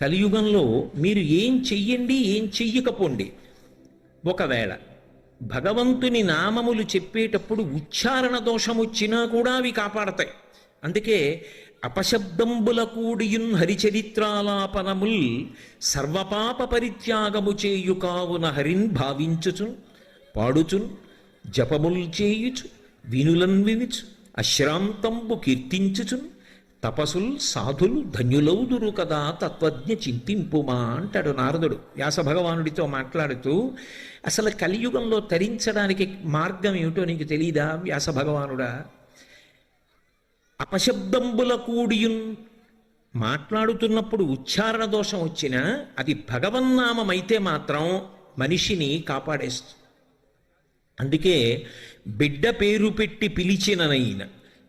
కలియుగంలో మీరు ఏం చెయ్యండి, ఏం చెయ్యకపోండి, ఒకవేళ భగవంతుని నామములు చెప్పేటప్పుడు ఉచ్చారణ దోషం వచ్చినా కూడా అవి కాపాడతాయి. అందుకే అపశబ్దంబుల కూడియున్ హరిచరిత్రాలాపనముల్ సర్వపాప పరిత్యాగము చేయు కావున హరిన్ భావించుచున్ పాడుచున్ జపముల్ చేయుచు వినులన్ వినుచు అశ్రాంతంబు కీర్తించుచున్ తపసుల్ సాధులు ధన్యులౌదురు కదా తత్వజ్ఞ చింతింపుమా అంటాడు నారదుడు వ్యాస భగవానుడితో మాట్లాడుతూ. అసలు కలియుగంలో తరించడానికి మార్గం ఏమిటో నీకు తెలీదా వ్యాస భగవానుడా? అపశబ్దంబుల కూడియున్, మాట్లాడుతున్నప్పుడు ఉచ్చారణ దోషం వచ్చినా అది భగవన్నామమైతే మాత్రం మనిషిని కాపాడేస్తుంది. అందుకే బిడ్డ పేరు పెట్టి పిలిచిననైన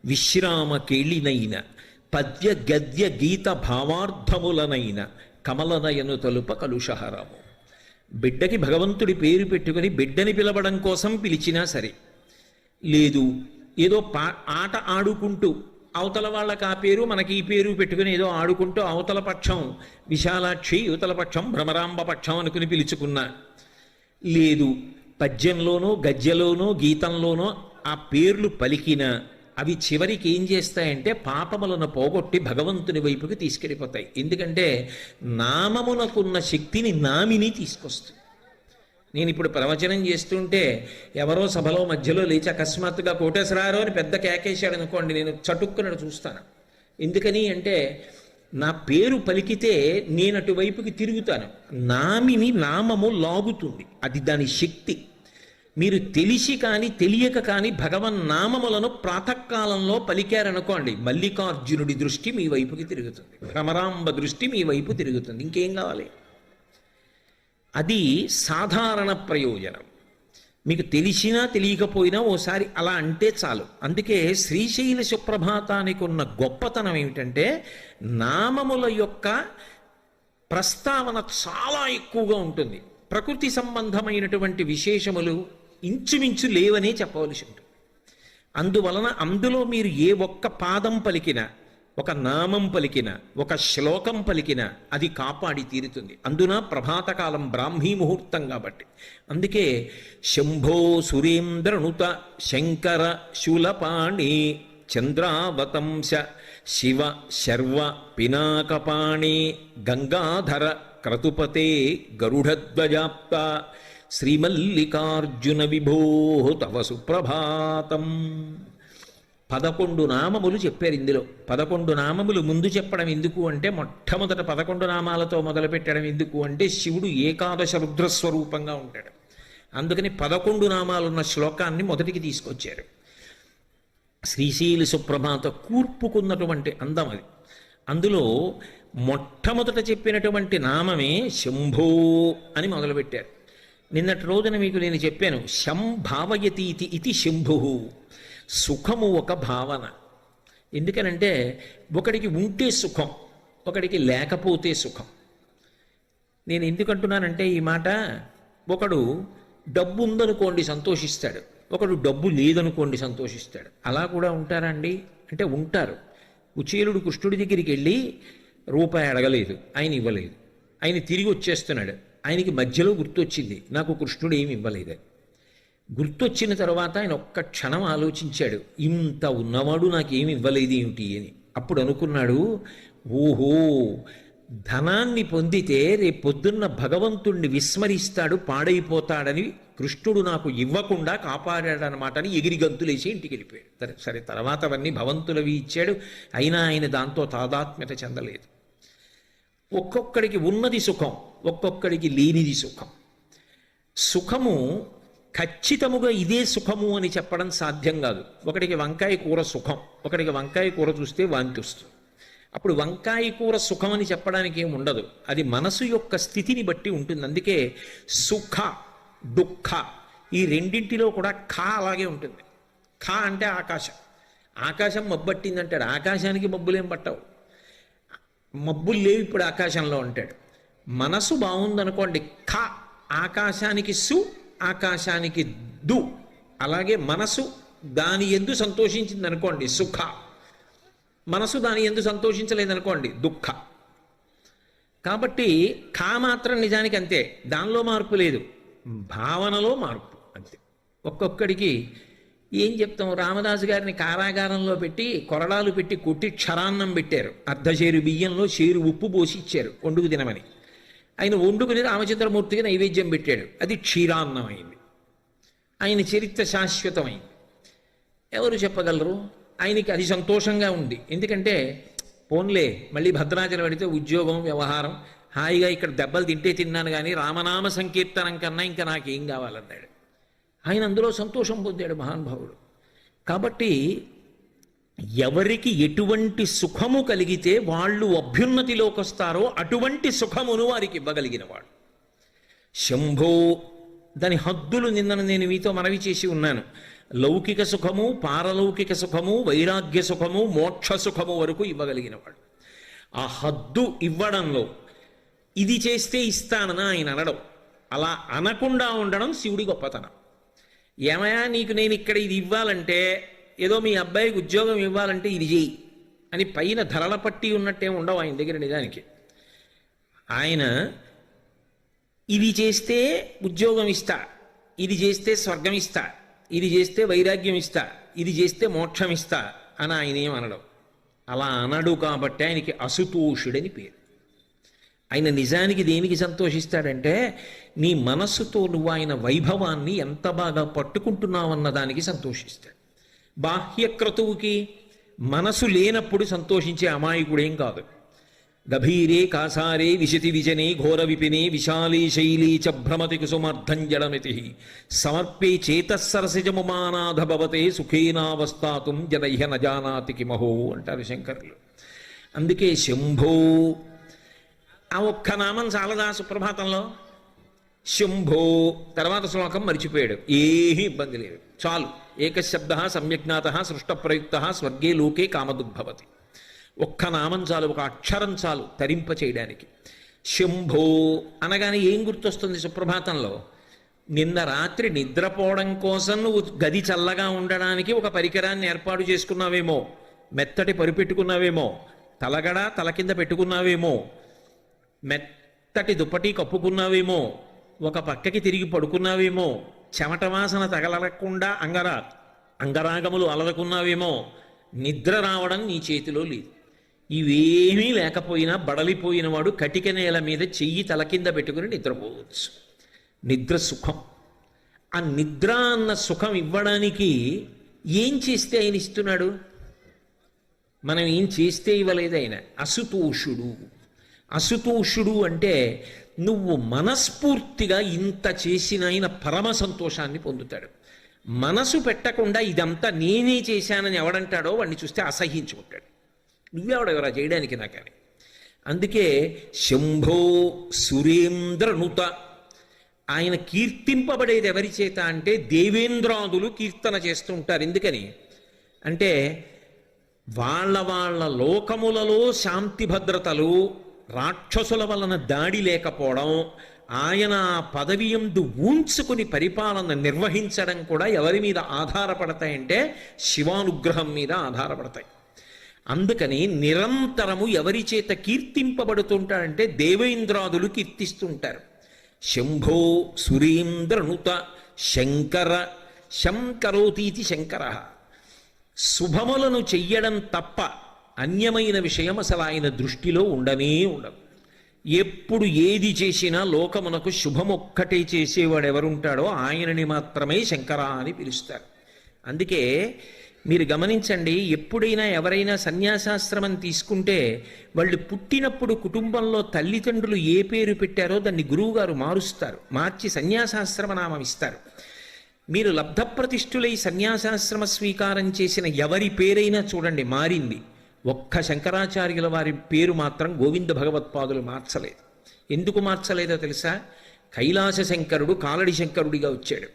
విశ్రామ కేళినైన పద్య గద్య గీత భావార్థములనైన కమలనయను తలుప కలుషహరము. బిడ్డకి భగవంతుడి పేరు పెట్టుకుని బిడ్డని పిలవడం కోసం పిలిచినా సరే, లేదు ఏదో ఆట ఆడుకుంటూ అవతల వాళ్ళకి ఆ పేరు మనకి ఈ పేరు పెట్టుకుని ఏదో ఆడుకుంటూ అవతల పక్షం విశాలాక్షి యువతల పక్షం భ్రమరాంబ పక్షం అనుకుని పిలుచుకున్నా, లేదు పద్యంలోనో గద్యలోనో గీతంలోనో ఆ పేర్లు పలికిన అవి చివరికి ఏం చేస్తాయంటే పాపములను పోగొట్టి భగవంతుని వైపుకి తీసుకెళ్ళిపోతాయి. ఎందుకంటే నామమునకున్న శక్తిని నామిని తీసుకొస్తుంది. నేను ఇప్పుడు ప్రవచనం చేస్తుంటే ఎవరో సభలో మధ్యలో లేచి అకస్మాత్తుగా కోటేశ్వరారు అని పెద్ద కేకేశాడు అనుకోండి, నేను చటుక్కునడు చూస్తాను. ఎందుకని అంటే నా పేరు పలికితే నేను అటువైపుకి తిరుగుతాను. నామిని నామము లాగుతుంది, అది దాని శక్తి. మీరు తెలిసి కానీ తెలియక కానీ భగవన్ నామములను ప్రాతకాలంలో పలికారనుకోండి, మల్లికార్జునుడి దృష్టి మీ వైపుకి తిరుగుతుంది, భ్రమరాంబ దృష్టి మీ వైపు తిరుగుతుంది. ఇంకేం కావాలి? అది సాధారణ ప్రయోజనం. మీకు తెలిసినా తెలియకపోయినా ఓసారి అలా అంటే చాలు. అందుకే శ్రీశైల సుప్రభాతానికి ఉన్న గొప్పతనం ఏమిటంటే నామముల యొక్క ప్రస్తావన చాలా ఎక్కువగా ఉంటుంది. ప్రకృతి సంబంధమైనటువంటి విశేషములు ఇంచుమించు లేవనే చెప్పవలసి ఉంటుంది. అందువలన అందులో మీరు ఏ ఒక్క పాదం పలికినా, ఒక నామం పలికిన, ఒక శ్లోకం పలికిన అది కాపాడి తీరుతుంది. అందున ప్రభాతకాలం బ్రాహ్మీ ముహూర్తం కాబట్టి. అందుకే శంభో సురేంద్రనుత శంకర శూలపాణి చంద్రావతంశ శివ శర్వ పినాకపాణి గంగాధర క్రతుపతే గరుడధ్వజాప్త శ్రీమల్లికార్జున విభో తవ సుప్రభాతం. 11 నామములు చెప్పారు ఇందులో. 11 నామములు ముందు చెప్పడం ఎందుకు అంటే, మొట్టమొదట 11 నామాలతో మొదలు పెట్టడం ఎందుకు అంటే, శివుడు ఏకాదశ రుద్రస్వరూపంగా ఉంటాడు. అందుకని 11 నామాలున్న శ్లోకాన్ని మొదటికి తీసుకొచ్చారు. శ్రీశైల సుప్రభాత కూర్పుకున్నటువంటి అందం అది. అందులో మొట్టమొదట చెప్పినటువంటి నామమే శంభో అని మొదలుపెట్టారు. నిన్నటి రోజున మీకు నేను చెప్పాను, శం భావయతీతి ఇది శంభు. సుఖము ఒక భావన. ఎందుకనంటే ఒకడికి ఉంటే సుఖం, ఒకడికి లేకపోతే సుఖం. నేను ఎందుకంటున్నానంటే ఈ మాట, ఒకడు డబ్బు ఉందనుకోండి సంతోషిస్తాడు, ఒకడు డబ్బు లేదనుకోండి సంతోషిస్తాడు. అలా కూడా ఉంటారండి అంటే ఉంటారు. కుచేలుడు కృష్ణుడి దగ్గరికి వెళ్ళి రూపాయి అడగలేదు, ఆయన ఇవ్వలేదు. ఆయన తిరిగి వచ్చేస్తున్నాడు. ఆయనకి మధ్యలో గుర్తొచ్చింది, నాకు కృష్ణుడు ఏమి ఇవ్వలేదు. గుర్తొచ్చిన తర్వాత ఆయన ఒక్క క్షణం ఆలోచించాడు, ఇంత ఉన్నవాడు నాకేమి ఇవ్వలేదు ఏమిటి అని. అప్పుడు అనుకున్నాడు, ఓహో ధనాన్ని పొందితే రేపొద్దున్న భగవంతుణ్ణి విస్మరిస్తాడు, పాడైపోతాడని కృష్ణుడు నాకు ఇవ్వకుండా కాపాడాడనమాట అని ఎగిరి గంతులేసి ఇంటికి వెళ్ళిపోయాడు. సరే తర్వాత అవన్నీ భగవంతులవి ఇచ్చాడు, అయినా ఆయన దాంతో తాదాత్మ్యత చెందలేదు. ఒక్కొక్కడికి ఉన్నది సుఖం, ఒక్కొక్కడికి లేనిది సుఖం. సుఖము ఖచ్చితముగా ఇదే సుఖము అని చెప్పడం సాధ్యం కాదు. ఒకడికి వంకాయ కూర సుఖం, ఒకడికి వంకాయ కూర చూస్తే వాంతి వస్తుంది. అప్పుడు వంకాయ కూర సుఖం అని చెప్పడానికి ఏమి ఉండదు, అది మనసు యొక్క స్థితిని బట్టి ఉంటుంది. అందుకే సుఖ దుఃఖ ఈ రెండింటిలో కూడా ఖ అలాగే ఉంటుంది. ఖ అంటే ఆకాశం. ఆకాశం మబ్బట్టిందంటాడు, ఆకాశానికి మబ్బులేం పట్టవు, మబ్బులు లేవు ఇప్పుడు ఆకాశంలో అంటాడు. మనసు బాగుందనుకోండి, ఖ ఆకాశానికి సు, ఆకాశానికి దు. అలాగే మనసు దాని ఎందు సంతోషించింది అనుకోండి సుఖ, మనసు దాని ఎందు సంతోషించలేదనుకోండి దుఃఖ. కాబట్టి ఖా మాత్రం నిజానికి అంతే, దానిలో మార్పు లేదు, భావనలో మార్పు అంతే. ఒక్కొక్కడికి ఏం చెప్తాం, రామదాసు గారిని కారాగారంలో పెట్టి కొరడాలు పెట్టి కొట్టి క్షరాన్నం పెట్టారు, అర్ధచేరు బియ్యంలో చేరు ఉప్పు పోసి ఇచ్చారు వండుకు తినమని. ఆయన వండుకుని రామచంద్రమూర్తికి నైవేద్యం పెట్టాడు, అది క్షీరాన్నం అయింది. ఆయన చరిత్ర శాశ్వతమైంది. ఎవరు చెప్పగలరు? ఆయనకి అది సంతోషంగా ఉంది. ఎందుకంటే పోన్లే మళ్ళీ భద్రాచలం పడితే ఉద్యోగం వ్యవహారం, హాయిగా ఇక్కడ దెబ్బలు తింటే తిన్నాను కానీ రామనామ సంకీర్తనం కన్నా ఇంకా నాకేం కావాలన్నాడు. ఆయన అందులో సంతోషం పొందాడు మహానుభావుడు. కాబట్టి ఎవరికి ఎటువంటి సుఖము కలిగితే వాళ్ళు అభ్యున్నతిలోకి వస్తారో అటువంటి సుఖమును వారికి ఇవ్వగలిగిన వాడు శంభో. దాని హద్దులు నిన్న నేను మీతో మనవి చేసి ఉన్నాను. లౌకిక సుఖము, పారలౌకిక సుఖము, వైరాగ్య సుఖము, మోక్ష సుఖము వరకు ఇవ్వగలిగినవాడు. ఆ హద్దు ఇవ్వడంలో ఇది చేస్తే ఇస్తానని ఆయన అనడం, అలా అనకుండా ఉండడం శివుడి గొప్పతనం. ఏమయ్యా నీకు నేను ఇక్కడ ఇది ఇవ్వాలంటే, ఏదో మీ అబ్బాయికి ఉద్యోగం ఇవ్వాలంటే ఇది చెయ్యి అని పైన ధరల పట్టి ఉన్నట్టే ఉండవు ఆయన దగ్గర. నిజానికి ఆయన ఇది చేస్తే ఉద్యోగం ఇస్తా, ఇది చేస్తే స్వర్గం ఇస్తా, ఇది చేస్తే వైరాగ్యం ఇస్తా, ఇది చేస్తే మోక్షం ఇస్తా అని ఆయన ఏమనడం. అలా అనడు కాబట్టి ఆయనకి అసుతోషుడని పేరు. ఆయన నిజానికి దేనికి సంతోషిస్తాడంటే, నీ మనస్సుతో నువ్వు ఆయన వైభవాన్ని ఎంత బాగా పట్టుకుంటున్నావన్న దానికి సంతోషిస్తాడు. బాహ్యక్రతువుకి మనసు లేనప్పుడు సంతోషించే అమాయకుడేం కాదు. గభీరే కాసారే విశతి విజనే ఘోర విపినే విశాలీ శైలీ చ భ్రమతి కుసుమార్ధంజడమితి సమర్పే చేతస్సరసిజముమానాధ భవతే సుఖేనావస్థాతుం జనైహ నజానాతి కిమహో అంటారు శంకరులు. అందుకే శంభో ఆ ఒక్క నామం చాలదా సుప్రభాతంలో? శంభో తర్వాత శ్లోకం మర్చిపోయాడు, ఏమీ ఇబ్బంది లేదు, చాలు. ఏకశబ్ద సమ్యజ్ఞాత సృష్టప్రయుక్త స్వర్గే లోకే కామదుద్భవతి. ఒక్క నామం చాలు, ఒక అక్షరం చాలు తరింప చేయడానికి. శంభో అనగానే ఏం గుర్తొస్తుంది సుప్రభాతంలో? నిన్న రాత్రి నిద్రపోవడం కోసం నువ్వు గది చల్లగా ఉండడానికి ఒక పరికరాన్ని ఏర్పాటు చేసుకున్నావేమో, మెత్తటి పరిపెట్టుకున్నావేమో, తలగడ తల కింద పెట్టుకున్నావేమో, మెత్తటి దుప్పటి కప్పుకున్నావేమో, ఒక పక్కకి తిరిగి పడుకున్నావేమో, చెమట వాసన తగలకుండా అంగరాగములు అలరకున్నావేమో, నిద్ర రావడం నీ చేతిలో లేదు. ఇవేమీ లేకపోయినా బడలిపోయిన వాడు కటిక నేల మీద చెయ్యి తల కింద పెట్టుకుని నిద్రపోవచ్చు. నిద్ర సుఖం. ఆ నిద్ర అన్న సుఖం ఇవ్వడానికి ఏం చేస్తే ఆయన ఇస్తున్నాడు? మనం ఏం చేస్తే ఇవ్వలేదు ఆయన. అసుతోషుడు. అసుతోషుడు అంటే నువ్వు మనస్ఫూర్తిగా ఇంత చేసిన ఆయన పరమ సంతోషాన్ని పొందుతాడు. మనసు పెట్టకుండా ఇదంతా నేనే చేశానని ఎవడంటాడో వాడిని చూస్తే అసహించుకుంటాడు. నువ్వెవడెవరా చేయడానికి నాకని. అందుకే శంభో సురేంద్రనుత. ఆయన కీర్తింపబడేది ఎవరి చేత అంటే దేవేంద్రాదులు కీర్తన చేస్తూ ఉంటారు. ఎందుకని అంటే వాళ్ళ వాళ్ళ లోకములలో శాంతి భద్రతలు, రాక్షసుల వలన దాడి లేకపోవడం, ఆయన పదవి యందు ఊంచుకుని పరిపాలన నిర్వహించడం కూడా ఎవరి మీద ఆధారపడతాయంటే శివానుగ్రహం మీద ఆధారపడతాయి. అందుకని నిరంతరము ఎవరి చేత కీర్తింపబడుతుంటాడంటే దేవేంద్రాదులు కీర్తిస్తుంటారు. శంభో సురేంద్రనుత శంకర. శంకరోతీతి శంకర. శుభములను చెయ్యడం తప్ప అన్యమైన విషయం అసలు ఆయన దృష్టిలో ఉండనే ఉండదు. ఎప్పుడు ఏది చేసినా లోకమునకు శుభమొక్కటే చేసేవాడు ఎవరుంటాడో ఆయనని మాత్రమే శంకర అని పిలుస్తారు. అందుకే మీరు గమనించండి, ఎప్పుడైనా ఎవరైనా సన్యాసాశ్రమం తీసుకుంటే వాళ్ళు పుట్టినప్పుడు కుటుంబంలో తల్లిదండ్రులు ఏ పేరు పెట్టారో దాన్ని గురువుగారు మారుస్తారు, మార్చి సన్యాసాశ్రమ నామం ఇస్తారు. మీరు లబ్ధప్రతిష్ఠులై సన్యాసాశ్రమ స్వీకారం చేసిన ఎవరి పేరైనా చూడండి మారింది. ఒక్క శంకరాచార్యుల వారి పేరు మాత్రం గోవింద భగవత్పాదులు మార్చలేదు. ఎందుకు మార్చలేదో తెలుసా? కైలాస శంకరుడు కాలడి శంకరుడిగా వచ్చాడు.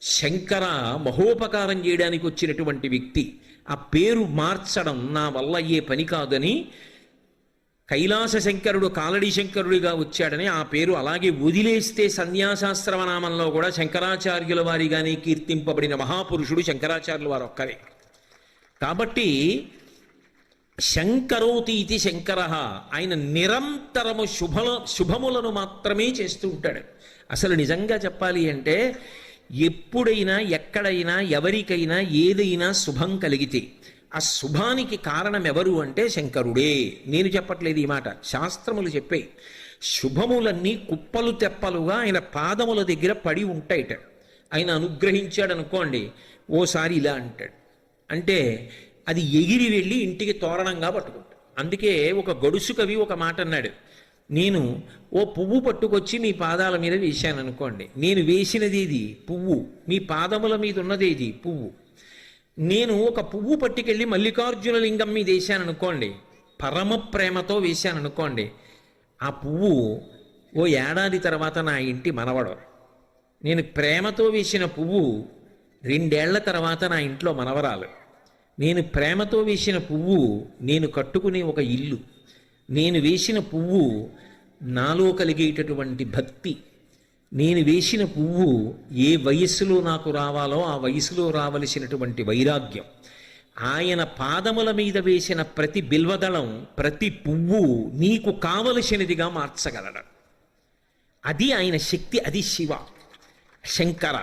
శంకర మహోపకారం చేయడానికి వచ్చినటువంటి వ్యక్తి. ఆ పేరు మార్చడం నా వల్ల అయ్యే పని కాదని కైలాస శంకరుడు కాలడి శంకరుడిగా వచ్చాడని ఆ పేరు అలాగే వదిలేస్తే సన్యాసాశ్రమ నామంలో కూడా శంకరాచార్యుల వారిగానే కీర్తింపబడిన మహాపురుషుడు శంకరాచార్యుల వారు ఒక్కరే. కాబట్టి శంకరోతి ఇది శంకర. ఆయన నిరంతరము శుభములను మాత్రమే చేస్తూ ఉంటాడు. అసలు నిజంగా చెప్పాలి అంటే ఎప్పుడైనా ఎక్కడైనా ఎవరికైనా ఏదైనా శుభం కలిగితే ఆ శుభానికి కారణం ఎవరు అంటే శంకరుడే. నేను చెప్పట్లేదు ఈ మాట, శాస్త్రములు చెప్పే. శుభములన్నీ కుప్పలు తెప్పలుగా ఆయన పాదముల దగ్గర పడి ఉంటాయిట. ఆయన అనుగ్రహించాడు అనుకోండి, ఓసారి ఇలా అంటాడు అంటే అది ఎగిరి వెళ్ళి ఇంటికి తోరణంగా పట్టుకుంటాడు. అందుకే ఒక గడుసు కవి ఒక మాట అన్నాడు, నేను ఓ పువ్వు పట్టుకొచ్చి మీ పాదాల మీద వేశాను అనుకోండి, నేను వేసినది ఇది పువ్వు, మీ పాదముల మీద ఉన్నది ఇది పువ్వు. నేను ఒక పువ్వు పట్టుకెళ్ళి మల్లికార్జున లింగం మీద వేశాను అనుకోండి, పరమ ప్రేమతో వేశాను అనుకోండి, ఆ పువ్వు ఓ ఏడాది తర్వాత నా ఇంటి మనవడు. నేను ప్రేమతో వేసిన పువ్వు 2 ఏళ్ల తర్వాత నా ఇంట్లో మనవరాలు. నేను ప్రేమతో వేసిన పువ్వు నేను కట్టుకునే ఒక ఇల్లు. నేను వేసిన పువ్వు నాలో కలిగేటటువంటి భక్తి. నేను వేసిన పువ్వు ఏ వయస్సులో నాకు రావాలో ఆ వయసులో రావలసినటువంటి వైరాగ్యం. ఆయన పాదముల మీద వేసిన ప్రతి బిల్వదళం, ప్రతి పువ్వు నీకు కావలసినదిగా మార్చగలడు. అది ఆయన శక్తి, అది శివ శంకర.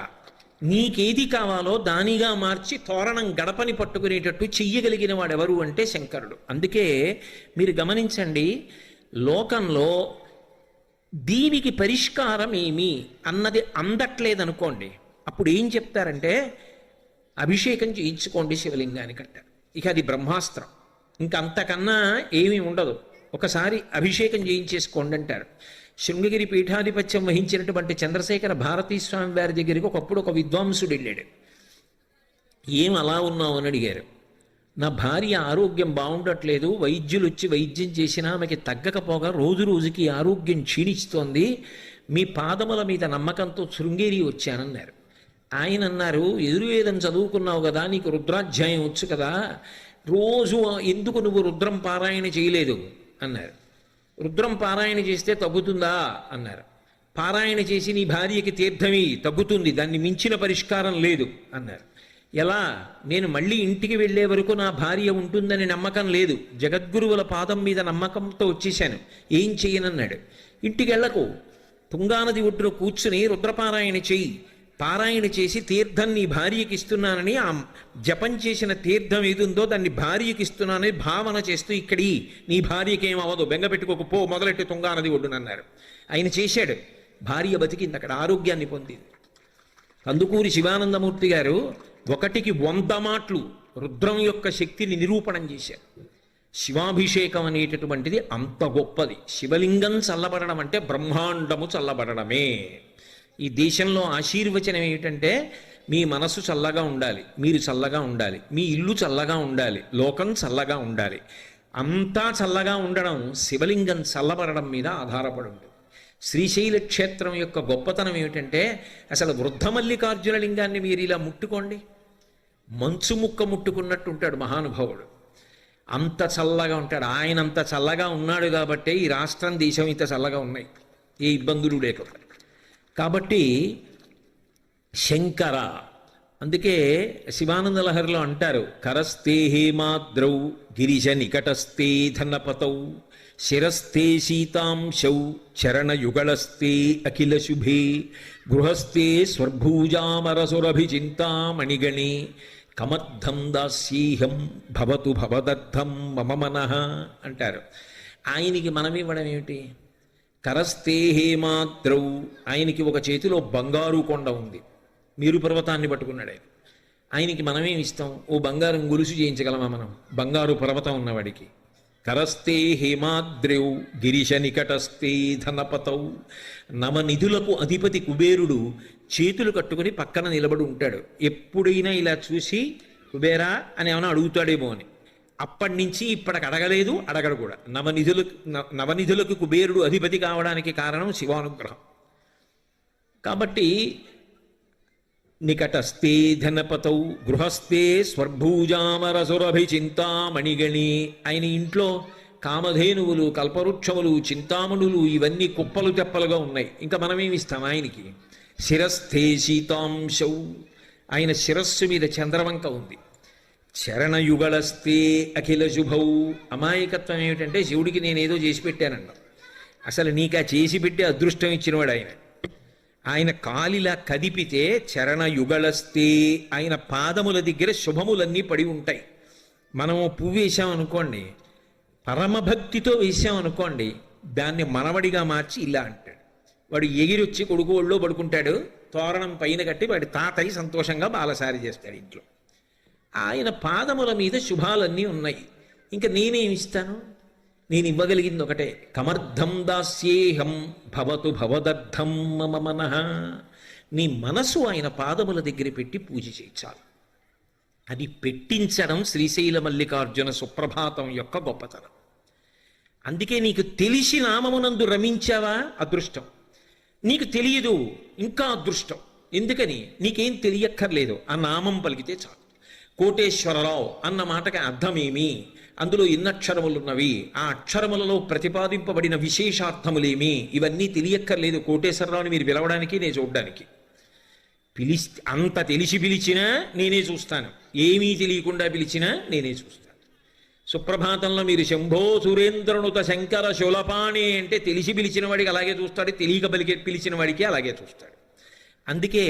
నీకేది కావాలో దానిగా మార్చి తోరణం గడపని పట్టుకునేటట్టు చెయ్యగలిగిన వాడెవరు అంటే శంకరుడు. అందుకే మీరు గమనించండి, లోకంలో దీనికి పరిష్కారం ఏమి అన్నది అందట్లేదనుకోండి, అప్పుడు ఏం చెప్తారంటే అభిషేకం చేయించుకోండి శివలింగానికి అంటారు. ఇక అది బ్రహ్మాస్త్రం, ఇంకా అంతకన్నా ఏమీ ఉండదు. ఒకసారి అభిషేకం చేయించేసుకోండి అంటారు. శృంగగిరి పీఠాధిపత్యం వహించినటువంటి చంద్రశేఖర భారతీ స్వామి వారి దగ్గరికి ఒకప్పుడు ఒక విద్వాంసుడు వెళ్ళాడు. ఏం అలా ఉన్నావు అని అడిగారు. నా భార్య ఆరోగ్యం బాగుండట్లేదు, వైద్యులు వచ్చి వైద్యం చేసినా ఆమెకి తగ్గకపోగా రోజు రోజుకి ఆరోగ్యం క్షీణిస్తోంది, మీ పాదముల మీద నమ్మకంతో శృంగేరి వచ్చానన్నారు. ఆయన అన్నారు, ఎదుర్వేదం చదువుకున్నావు కదా, నీకు రుద్రాధ్యాయం వచ్చు కదా, రోజు ఎందుకు నువ్వు రుద్రం పారాయణ చేయలేదు అన్నారు. రుద్రం పారాయణ చేస్తే తగ్గుతుందా అన్నారు. పారాయణ చేసి నీ భార్యకి తీర్థమి తగ్గుతుంది, దాన్ని మించిన పరిష్కారం లేదు అన్నారు. ఎలా? నేను మళ్ళీ ఇంటికి వెళ్ళే వరకు నా భార్య ఉంటుందని నమ్మకం లేదు, జగద్గురువుల పాదం మీద నమ్మకంతో వచ్చేసాను, ఏం చెయ్యనన్నాడు. ఇంటికి వెళ్ళకు, తుంగానది ఒడ్డున కూర్చుని రుద్రపారాయణ చెయ్యి, పారాయణ చేసి తీర్థం నీ భార్యకి ఇస్తున్నానని, ఆ జపం చేసిన తీర్థం ఏదుందో దాన్ని భార్యకి ఇస్తున్నానని భావన చేస్తూ ఇక్కడి నీ భార్యకి ఏమవ్వదు, బెంగ పెట్టుకోకపో, మొదలెట్టి తుంగానది ఒడ్డునన్నారు. ఆయన చేశాడు, భార్య బతికింది, అక్కడ ఆరోగ్యాన్ని పొందింది. కందుకూరి శివానందమూర్తి గారు 1కి 100 మాటలు రుద్రం యొక్క శక్తిని నిరూపణం చేశారు. శివాభిషేకం అనేటటువంటిది అంత గొప్పది. శివలింగం చల్లబడడం అంటే బ్రహ్మాండము చల్లబడడమే. ఈ దేశంలో ఆశీర్వచనం ఏమిటంటే మీ మనసు చల్లగా ఉండాలి, మీరు చల్లగా ఉండాలి, మీ ఇల్లు చల్లగా ఉండాలి, లోకం చల్లగా ఉండాలి. అంతా చల్లగా ఉండడం శివలింగం చల్లబడడం మీద ఆధారపడి ఉంటుంది. శ్రీశైల క్షేత్రం యొక్క గొప్పతనం ఏమిటంటే అసలు వృద్ధ మల్లికార్జున లింగాన్ని మీరు ఇలా ముట్టుకోండి, మంచు ముక్క ముట్టుకున్నట్టు ఉంటాడు మహానుభావుడు. అంత చల్లగా ఉంటాడు. ఆయన అంత చల్లగా ఉన్నాడు కాబట్టే ఈ రాష్ట్రం, దేశం ఇంత చల్లగా ఉన్నాయి, ఏ ఇబ్బందులు లేకుండా. కాబట్టి శంకర. అందుకే శివానంద లహరిలో అంటారు, కరస్తే హేమాద్రౌ గిరిజ నికటస్తే ధనపతౌ శిరస్తే శీతాంశౌ చరణయుగళస్తే అఖిల శుభే గృహస్థే స్వర్భూజామరసురభిచింతామణిగణే కమర్థం దాస్యేహం భవతు భవదర్థం మమ మనః అంటారు. ఆయనకి మనం ఇవ్వడం ఏమిటి? కరస్తే హేమాద్రౌ, ఆయనకి ఒక చేతిలో బంగారు కొండ ఉంది, మీరు పర్వతాన్ని పట్టుకున్నాడు ఆయన. ఆయనకి మనమేమి ఇస్తాం? ఓ బంగారం గొలుసు చేయించగలమా మనం బంగారు పర్వతం ఉన్నవాడికి? కరస్తే హేమాద్రౌ గిరిశ నికటస్తే ధనపతౌ. నవనిధులకు అధిపతి కుబేరుడు చేతులు కట్టుకుని పక్కన నిలబడి ఉంటాడు. ఎప్పుడైనా ఇలా చూసి కుబేరా అని ఏమైనా అడుగుతాడేమో అని. అప్పటి నుంచి ఇప్పటికి అడగలేదు, అడగడు కూడా. నవనిధులకు కుబేరుడు అధిపతి కావడానికి కారణం శివానుగ్రహం. కాబట్టి నికటస్తే ధనపతౌ గృహస్థే స్వర్భూజామరసురభిచింతామణిగణి. ఆయన ఇంట్లో కామధేనువులు, కల్పవృక్షములు, చింతామణులు ఇవన్నీ కుప్పలు తెప్పలుగా ఉన్నాయి. ఇంకా మనమేమి ఇస్తాం ఆయనకి? శిరస్థే శీతాంశౌ, ఆయన శిరస్సు మీద చంద్రవంక ఉంది. చరణయుగళస్తే అఖిల శుభౌ. అమాయకత్వం ఏమిటంటే శివుడికి నేనేదో చేసి పెట్టానంట. అసలు నీకు ఆ చేసి పెట్టే అదృష్టం ఇచ్చినవాడు ఆయన. ఆయన కాలిలా కదిపితే చరణయుగళస్తే, ఆయన పాదముల దగ్గర శుభములన్నీ పడి ఉంటాయి. మనం పువ్వు వేసామనుకోండి, పరమభక్తితో వేసామనుకోండి, దాన్ని మనవడిగా మార్చి ఇలా అంటాడు. వాడు ఎగిరొచ్చి కొడుకు ఒళ్ళో పడుకుంటాడు, తోరణం పైన కట్టి వాడి తాతయ్య సంతోషంగా బాలసారి చేస్తాడు ఇంట్లో. ఆయన పాదముల మీద శుభాలన్నీ ఉన్నాయి. ఇంకా నేనేమిస్తాను? నేను ఇవ్వగలిగింది ఒకటే, కమర్థం దాస్యేహం భవతు భవదర్థం మమ మనః. నీ మనసు ఆయన పాదముల దగ్గర పెట్టి పూజ చేయించాలి. అది పెట్టించడం శ్రీశైల మల్లికార్జున సుప్రభాతం యొక్క గొప్పతనం. అందుకే నీకు తెలిసి నామమునందు రమించావా అదృష్టం, నీకు తెలియదు ఇంకా అదృష్టం. ఎందుకని? నీకేం తెలియక్కర్లేదు, ఆ నామం పలికితే చాలు. కోటేశ్వరరావు అన్న మాటకి అర్థమేమి, అందులో ఎన్ని అక్షరములున్నవి, ఆ అక్షరములలో ప్రతిపాదింపబడిన విశేషార్థములేమి, ఇవన్నీ తెలియక్కర్లేదు కోటేశ్వరరావుని మీరు పిలవడానికి, నేను చూడ్డానికి. అంత తెలిసి పిలిచినా నేనే చూస్తాను, ఏమీ తెలియకుండా పిలిచినా నేనే చూస్తాను. సుప్రభాతంలో మీరు శంభో సురేంద్రనుత శంకర శూలపాణి అంటే తెలిసి పిలిచిన వాడికి అలాగే చూస్తాడు, తెలియక పిలిచిన వాడికి అలాగే చూస్తాడు. అందుకే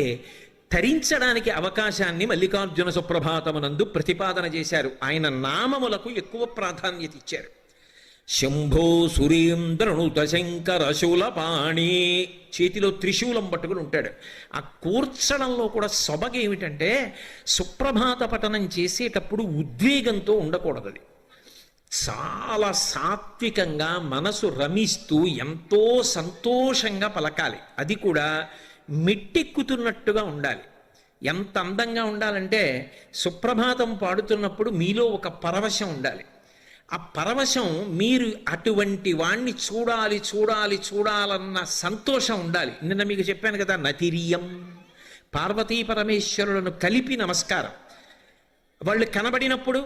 తరించడానికి అవకాశాన్ని మల్లికార్జున సుప్రభాతమునందు ప్రతిపాదన చేశారు. ఆయన నామములకు ఎక్కువ ప్రాధాన్యత ఇచ్చారు. శంభో సురేంద్రనుత శంకర శూలపాణి, చేతిలో త్రిశూలం పట్టుకుని ఉంటాడు. ఆ కూర్చడంలో కూడా సొబగేమిటంటే, సుప్రభాత పఠనం చేసేటప్పుడు ఉద్వేగంతో ఉండకూడదు. అది చాలా సాత్వికంగా మనసు రమిస్తూ ఎంతో సంతోషంగా పలకాలి. అది కూడా మెట్టెక్కుతున్నట్టుగా ఉండాలి. ఎంత అందంగా ఉండాలంటే, సుప్రభాతం పాడుతున్నప్పుడు మీలో ఒక పరవశం ఉండాలి. ఆ పరవశం మీరు అటువంటి వాణ్ణి చూడాలి చూడాలి చూడాలన్న సంతోషం ఉండాలి. నిన్న మీకు చెప్పాను కదా, నతిరియం, పార్వతీ పరమేశ్వరులను కలిపి నమస్కారం. వాళ్ళు కనబడినప్పుడు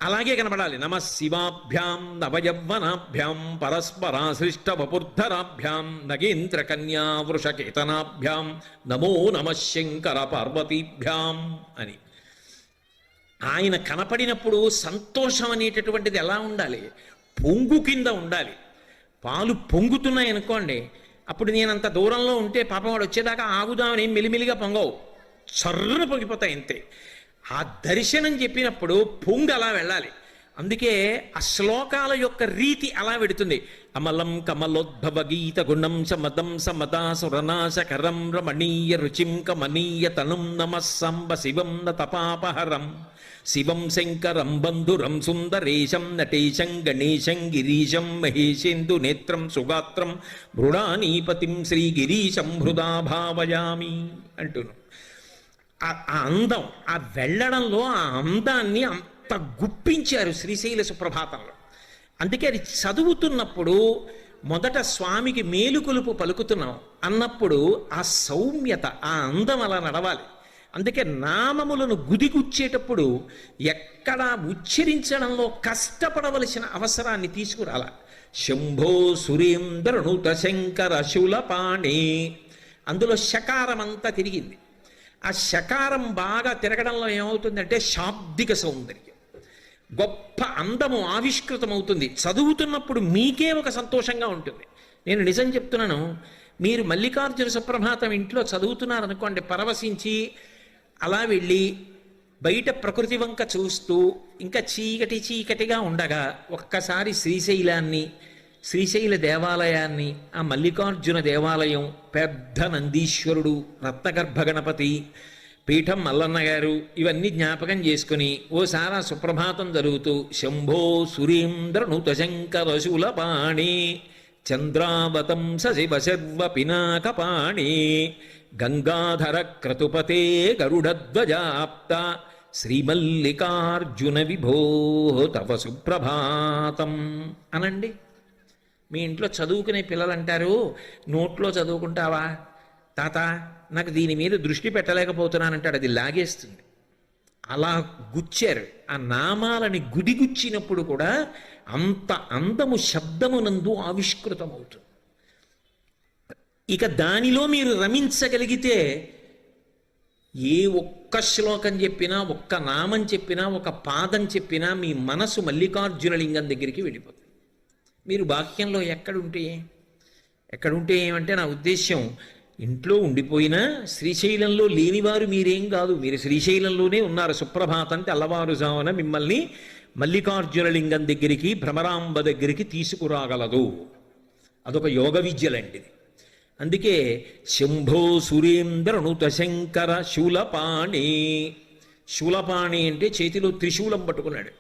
అలాగే కనబడాలి. నమ శివాభ్యాం నవయవ్వనాభ్యాం పరస్పరాశ్లిష్ట వపుర్ధరాభ్యాం నగేంద్ర కన్యా వృషకేతనాభ్యాం నమో నమ శంకర పార్వతీభ్యాం అని. ఆయన కనపడినప్పుడు సంతోషం అనేటటువంటిది ఎలా ఉండాలి? పొంగు కింద ఉండాలి. పాలు పొంగుతున్నాయి అనుకోండి, అప్పుడు నేను అంత దూరంలో ఉంటే పాపం వాడు వచ్చేదాకా ఆగుదామని మెలిమెలిగా పొంగవు, చర్రను పొంగిపోతాయి అంతే. ఆ దర్శనం చెప్పినప్పుడు పొంగు అలా వెళ్ళాలి. అందుకే ఆ శ్లోకాల యొక్క రీతి అలా పెడుతుంది. అమలం కమలోద్భవ గీత గుణం సమదం సమదాసురనాశకరం రమణీయ రుచిం కమనీయ తనుం నమస్సంబ శివం నతపాపహరం శివం శంకరం బంధురం సుందరేశం నటేశం గణేశం గిరీశం మహేశేందు నేత్రం సుగాత్రం మృడానీపతిం శ్రీగిరీశం హృదా భావయామి అంటున్నాం. ఆ అందం, ఆ వెళ్ళడంలో ఆ అందాన్ని అంత గుప్పించారు శ్రీశైల సుప్రభాతంలో. అందుకే అది చదువుతున్నప్పుడు మొదట స్వామికి మేలుకొలుపు పలుకుతున్నాం అన్నప్పుడు ఆ సౌమ్యత, ఆ అందం అలా నడవాలి. అందుకే నామములను గుదిగుచ్చేటప్పుడు ఎక్కడా ఉచ్చరించడంలో కష్టపడవలసిన అవసరాన్ని తీసుకురాల. శంభో సురేంద్రనుత శంకర శూలపాణి, అందులో శకారం అంతా తిరిగింది. ఆ శకారం బాగా తిరగడంలో ఏమవుతుందంటే శాబ్దిక సౌందర్యం, గొప్ప అందము ఆవిష్కృతమవుతుంది. చదువుతున్నప్పుడు మీకే ఒక సంతోషంగా ఉంటుంది. నేను నిజం చెప్తున్నాను, మీరు మల్లికార్జున సుప్రభాతం ఇంట్లో చదువుతున్నారనుకోండి, పరవశించి అలా వెళ్ళి బయట ప్రకృతి వంక చూస్తూ ఇంకా చీకటి చీకటిగా ఉండగా ఒక్కసారి శ్రీశైలాన్ని, శ్రీశైల దేవాలయాన్ని, ఆ మల్లికార్జున దేవాలయం, పెద్ద నందీశ్వరుడు, రత్నగర్భ గణపతి పీఠం మల్లన్న గారు, ఇవన్నీ జ్ఞాపకం చేసుకుని ఓసారి సుప్రభాతం జరుగుతూ శంభో సురేంద్రనుత శంకర శూలపాణి చంద్రావతం శివ శర్వ పినాకపాణి గంగాధర క్రతుపతే గరుడధ్వజాప్త శ్రీమల్లికార్జున విభో తవ సుప్రభాతం అనండి. మీ ఇంట్లో చదువుకునే పిల్లలు అంటారు, నోట్లో చదువుకుంటావా తాత, నాకు దీని మీద దృష్టి పెట్టలేకపోతున్నానంటాడు, అది లాగేస్తుంది. అలా గుచ్చారు. ఆ నామాలని గుదిగుచ్చినప్పుడు కూడా అంత అందము శబ్దమునందు ఆవిష్కృతమవుతుంది. ఇక దానిలో మీరు రమించగలిగితే ఏ ఒక్క శ్లోకం చెప్పినా, ఒక్క నామం చెప్పినా, ఒక పాదం చెప్పినా మీ మనసు మల్లికార్జున లింగం దగ్గరికి వెళ్ళిపోతుంది. మీరు బాహ్యంలో ఎక్కడుంటే ఏమంటే నా ఉద్దేశ్యం, ఇంట్లో ఉండిపోయినా శ్రీశైలంలో లేనివారు మీరేం కాదు, మీరు శ్రీశైలంలోనే ఉన్నారు. సుప్రభాతం తెల్లవారుజామున మిమ్మల్ని మల్లికార్జున లింగం దగ్గరికి, భ్రమరాంబ దగ్గరికి తీసుకురాగలదు. అదొక యోగ విద్యలంటిది. అందుకే శంభో సురేంద్రనుత శంకర శూలపాణి. శూలపాణి అంటే చేతిలో త్రిశూలం పట్టుకున్నాడు.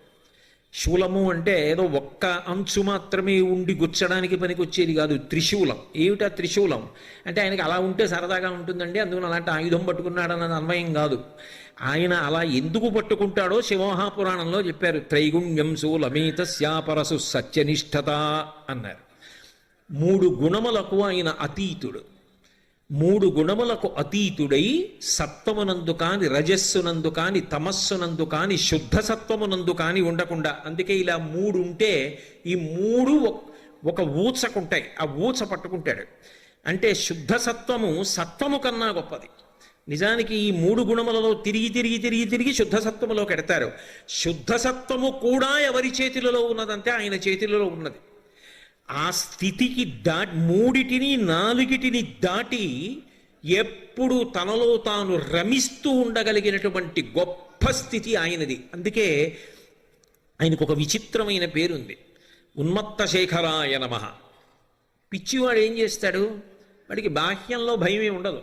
శూలము అంటే ఏదో ఒక్క అంచు మాత్రమే ఉండి గుచ్చడానికి పనికొచ్చేది కాదు, త్రిశూలం. ఏమిటా త్రిశూలం అంటే ఆయనకి అలా ఉంటే సరదాగా ఉంటుందండి, అందుకని అలాంటి ఆయుధం పట్టుకున్నాడు అన్నది అన్వయం కాదు. ఆయన అలా ఎందుకు పట్టుకుంటాడో శివమహాపురాణంలో చెప్పారు. త్రైగుణ్యం శూలమేతస్యాపరసు సత్యనిష్టత అన్నారు. 3 గుణములకు ఆయన అతీతుడు. 3 గుణములకు అతీతుడై సత్వమునందు కాని, రజస్సునందు కాని, తమస్సునందు కాని, శుద్ధ సత్వమునందు కాని ఉండకుండా. అందుకే ఇలా 3 ఉంటే ఈ 3 ఒక ఊచకుంటాయి. ఆ ఊచ పట్టుకుంటాడు. అంటే శుద్ధ సత్వము సత్వము కన్నా గొప్పది. నిజానికి ఈ 3 గుణములలో తిరిగి శుద్ధ సత్వములోకి ఎడతారు. శుద్ధ సత్వము కూడా ఎవరి చేతిలో ఉన్నదంటే ఆయన చేతిలో ఉన్నది. ఆ స్థితికి మూడిటిని 4టిని దాటి ఎప్పుడు తనలో తాను రమిస్తూ ఉండగలిగినటువంటి గొప్ప స్థితి ఆయనది. అందుకే ఆయనకు ఒక విచిత్రమైన పేరుంది, ఉన్మత్త శేఖరాయ నమః. పిచ్చివాడు ఏం చేస్తాడు? వాడికి బాహ్యంలో భయమే ఉండదు.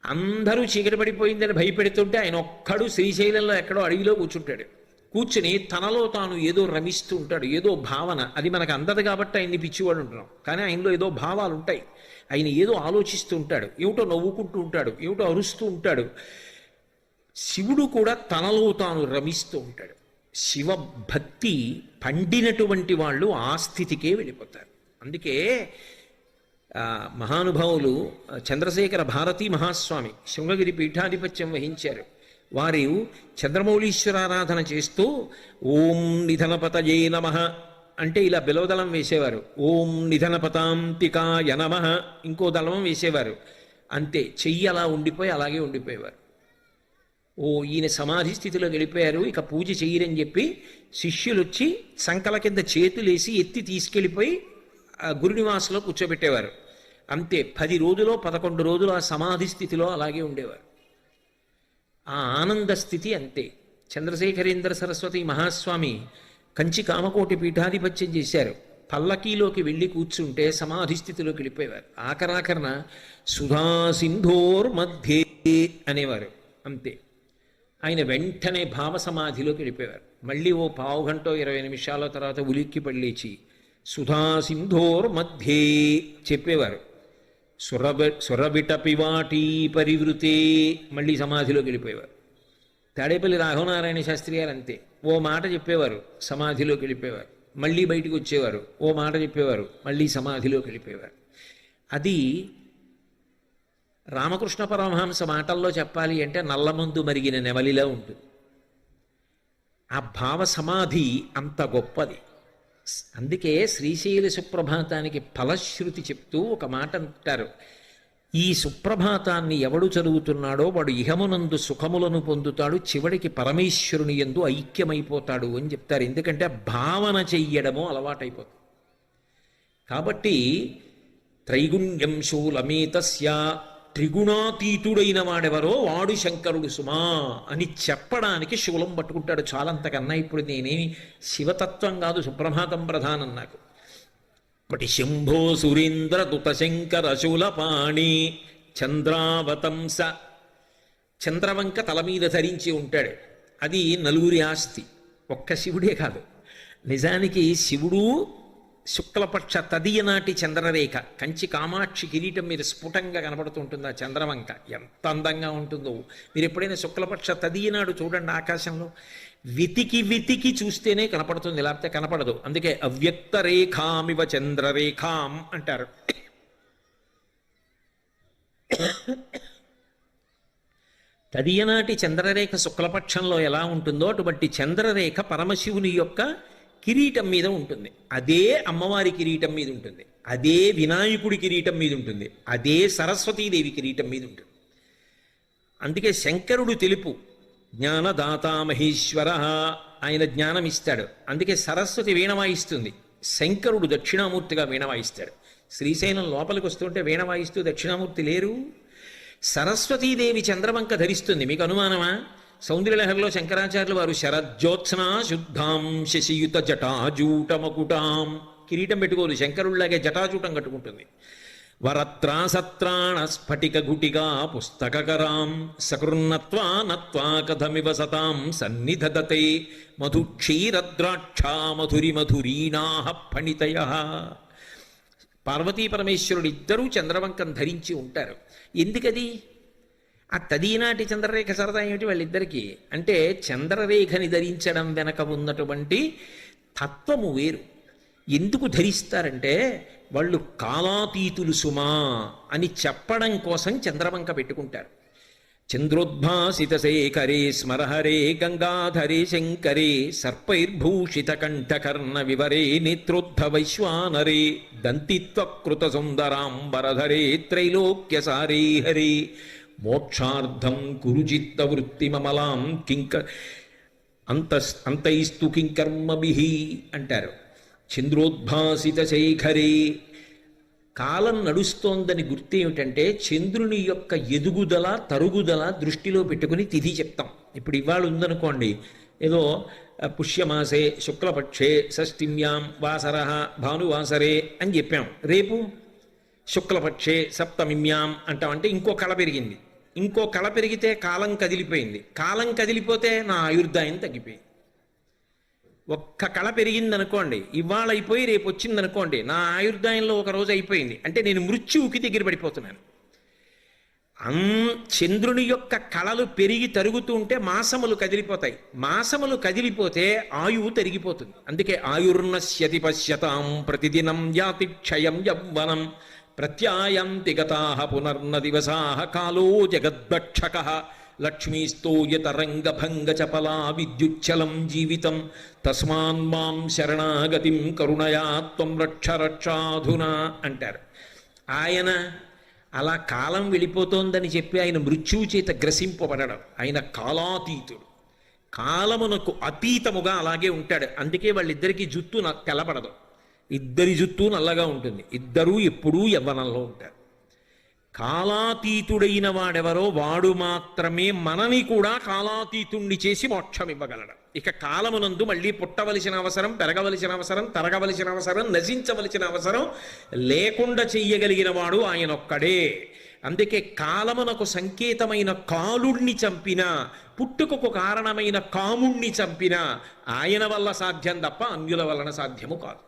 అందరూ చీకటి పడిపోయిందని భయపెడుతుంటే ఆయన ఒక్కడు శ్రీశైలంలో ఎక్కడో అడవిలో కూర్చుని తనలో తాను ఏదో రమిస్తూ ఉంటాడు. ఏదో భావన, అది మనకు అందదు కాబట్టి ఆయన్ని పిచ్చివాడు ఉంటున్నాం. కానీ ఆయనలో ఏదో భావాలు ఉంటాయి. ఆయన ఏదో ఆలోచిస్తూ ఉంటాడు, ఏమిటో నవ్వుకుంటూ ఉంటాడు, ఏమిటో అరుస్తూ ఉంటాడు. శివుడు కూడా తనలో తాను రమిస్తూ ఉంటాడు. శివభక్తి పండినటువంటి వాళ్ళు ఆ స్థితికే వెళ్ళిపోతారు. అందుకే మహానుభావులు చంద్రశేఖర భారతీ మహాస్వామి శృంగగిరి పీఠాధిపత్యం వహించారు. వారు చంద్రమౌళీశ్వరారాధన చేస్తూ ఓం నిధనపతయే నమః అంటే ఇలా బిలవదళం వేసేవారు. ఓం నిధనపతాంతికాయ నమః ఇంకో దళం వేసేవారు. అంతే, చెయ్యి అలా ఉండిపోయి అలాగే ఉండిపోయేవారు. ఓ ఈయన సమాధి స్థితిలోకి వెళ్ళిపోయారు, ఇక పూజ చెయ్యరని చెప్పి శిష్యులు వచ్చి సంకల కింద చేతులేసి ఎత్తి తీసుకెళ్ళిపోయి గురునివాసంలో కూర్చోబెట్టేవారు. అంతే, 10 రోజులో 11 రోజులు ఆ సమాధి స్థితిలో అలాగే ఉండేవారు. ఆ ఆనంద స్థితి అంతే. చంద్రశేఖరేంద్ర సరస్వతి మహాస్వామి కంచి కామకోటి పీఠాధిపత్యం చేశారు. పల్లకీలోకి వెళ్ళి కూర్చుంటే సమాధి స్థితిలోకి వెళ్ళిపోయేవారు. ఆఖరాఖరణ సుధా సింధోర్ మధ్యే అనేవారు. అంతే, ఆయన వెంటనే భావ సమాధిలోకి వెళ్ళిపోయేవారు. మళ్ళీ ఓ పావుగంటో 20 నిమిషాల తర్వాత ఉలిక్కి పడలేచి సుధా సింధోర్ మధ్యే చెప్పేవారు. సురబిటపివాటీ పరివృతే మళ్ళీ సమాధిలోకి వెళ్ళిపోయేవారు. తాడేపల్లి రాఘవనారాయణ శాస్త్రి గారు అంతే, ఓ మాట చెప్పేవారు, సమాధిలోకి వెళ్ళిపోయేవారు. మళ్ళీ బయటికి వచ్చేవారు, ఓ మాట చెప్పేవారు, మళ్ళీ సమాధిలోకి వెళ్ళిపోయేవారు. అది రామకృష్ణ పరమహంస మాటల్లో చెప్పాలి అంటే నల్లమందు మరిగిన నెమలిలా ఉంటుంది. ఆ భావ సమాధి అంత గొప్పది. అందుకే శ్రీశైల సుప్రభాతానికి ఫలశ్రుతి చెప్తూ ఒక మాట అంటారు, ఈ సుప్రభాతాన్ని ఎవడు చదువుతున్నాడో వాడు ఇహమునందు సుఖములను పొందుతాడు, చివడికి పరమేశ్వరుని యందు ఐక్యమైపోతాడు అని చెప్తారు. ఎందుకంటే భావన చెయ్యడము అలవాటైపోతుంది. కాబట్టి త్రైగుణ్యం శూలమేతస్య, త్రిగుణాతీతుడైన వాడెవరో వాడు శంకరుడు సుమా అని చెప్పడానికి శూలం పట్టుకుంటాడు. చాలంతకన్నా ఇప్పుడు నేనేమి శివతత్వం కాదు, సుప్రభాతం ప్రధానం నాకు. పటి శంభో సురేంద్ర దుత శంకర శూలపాణి చంద్రావతంస. చంద్రవంక తల మీద ధరించి ఉంటాడు. అది నలుగురి ఆస్తి, ఒక్క శివుడే కాదు. నిజానికి శివుడు శుక్లపక్ష తదియ నాటి చంద్రరేఖ కంచి కామాక్షి కిరీటం మీద స్ఫుటంగా కనబడుతుంటుంది. ఆ చంద్రవంక ఎంత అందంగా ఉంటుందో. మీరు ఎప్పుడైనా శుక్లపక్ష తదియ నాడు చూడండి, ఆకాశంలో వెతికి చూస్తేనే కనపడుతుంది, లేకపోతే కనపడదు. అందుకే అవ్యక్త రేఖామివ చంద్రరేఖాం అంటారు. తదియనాటి చంద్రరేఖ శుక్లపక్షంలో ఎలా ఉంటుందో అటువంటి చంద్రరేఖ పరమశివుని యొక్క కిరీటం మీద ఉంటుంది. అదే అమ్మవారి కిరీటం మీద ఉంటుంది, అదే వినాయకుడి కిరీటం మీద ఉంటుంది, అదే సరస్వతీదేవి కిరీటం మీద ఉంటుంది. అందుకే శంకరుడు తెలుపు, జ్ఞానదాత మహేశ్వర, ఆయన జ్ఞానం ఇస్తాడు. అందుకే సరస్వతి వీణ వాయిస్తుంది, శంకరుడు దక్షిణామూర్తిగా వీణ వాయిస్తాడు. శ్రీశైలం లోపలికి వస్తుంటే వీణ వాయిస్తూ దక్షిణామూర్తి లేరు. సరస్వతీదేవి చంద్రవంక ధరిస్తుంది. మీకు అనుమానమా? సౌందర్యలహరిలో శంకరాచార్యులు వారు శరజ్యోత్స్న శుద్ధాం శశియుత జటాజూటమకుటాం, కిరీటం పెట్టుకోరు, శంకరుల్లాగే జటాజూటం కట్టుకుంటుంది. వరత్రాసత్రాణ స్ఫటిక గుటిగా పుస్తకరాం సకృన్నత్వా నత్వా కథమివ సతాం సన్నిధదతే మధుక్షీరద్రాక్షా మధురి మధురీనాహ ఫణితయ. పార్వతీ పరమేశ్వరుడు ఇద్దరూ చంద్రవంకం ధరించి ఉంటారు. ఎందుకది? ఆ తదీనాటి చంద్రరేఖ సరదా ఏమిటి వాళ్ళిద్దరికీ అంటే, చంద్రరేఖని ధరించడం వెనక ఉన్నటువంటి తత్వము వేరు. ఎందుకు ధరిస్తారంటే, వాళ్ళు కాలాతీతులు సుమా అని చెప్పడం కోసం చంద్రవంక పెట్టుకుంటారు. చంద్రోద్భాసిత శేఖరే స్మరహరే గంగాధరే శంకరే సర్పైర్భూషిత కంఠకర్ణ వివరే నేత్రోద్ధ వైశ్వానరే దంతిత్వకృత సుందరాంబరధరే త్రైలోక్యసారే హరే మోక్షార్థం కురుచిత్త వృత్తిమమలాం అంతైస్తు కింకర్మభిః అంటారు. చంద్రోద్భాసిత శేఖరే, కాలం నడుస్తోందని గుర్తు ఏమిటంటే, చంద్రుని యొక్క ఎదుగుదల తరుగుదల దృష్టిలో పెట్టుకుని తిథి చెప్తాం. ఇప్పుడు ఇవాళ ఉందనుకోండి, ఏదో పుష్యమాసే శుక్లపక్షే షష్ఠిమ్యాం వాసర భానువాసరే అని చెప్పాం. రేపు శుక్లపక్షే సప్తమిమ్యాం అంటాం. అంటే ఇంకో కళ పెరిగింది. ఇంకో కళ పెరిగితే కాలం కదిలిపోయింది. కాలం కదిలిపోతే నా ఆయుర్దాయం తగ్గిపోయింది. ఒక్క కళ పెరిగిందనుకోండి, ఇవాళ అయిపోయి రేపు వచ్చిందనుకోండి, నా ఆయుర్దాయంలో ఒక రోజు అయిపోయింది. అంటే నేను మృత్యువుకి దగ్గర పడిపోతున్నాను. చంద్రుని యొక్క కళలు పెరిగి తరుగుతూ ఉంటే మాసములు కదిలిపోతాయి. మాసములు కదిలిపోతే ఆయువు తరిగిపోతుంది. అందుకే ఆయుర్నశ్యతి పశ్యతాం ప్రతిదినం యాతి క్షయం యవ్వనం ప్రత్యాయంతి గతాః పునర్న దివసాః కాలో జగద్భక్షకః లక్ష్మీస్తోయతరంగభంగ చపలా విద్యుచ్చలం జీవితం తస్మాన్ మాం శరణాగతిం కరుణయా త్వం రక్ష రక్షాధునా అంటారు. ఆయన అలా కాలం వెళ్ళిపోతోందని చెప్పి ఆయన మృత్యువు చేత గ్రసింపబడడం. ఆయన కాలాతీతుడు, కాలమునకు అతీతముగా అలాగే ఉంటాడు. అందుకే వాళ్ళిద్దరికీ జుత్తు తెల్లబడదు, ఇద్దరి జుత్తు నల్లగా ఉంటుంది. ఇద్దరూ ఎప్పుడూ యవ్వనంలో ఉంటారు. కాలాతీతుడైన వాడెవరో వాడు మాత్రమే మనని కూడా కాలాతీతుణ్ణి చేసి మోక్షం ఇవ్వగలడు. ఇక కాలమునందు మళ్ళీ పుట్టవలసిన అవసరం, పెరగవలసిన అవసరం, తరగవలసిన అవసరం, నశించవలసిన అవసరం లేకుండా చెయ్యగలిగిన వాడు ఆయన ఒక్కడే. అందుకే కాలమునకు సంకేతమైన కాలుణ్ణి చంపిన, పుట్టుకకు కారణమైన కాముణ్ణి చంపిన ఆయన వల్ల సాధ్యం తప్ప అన్యుల వలన సాధ్యము కాదు.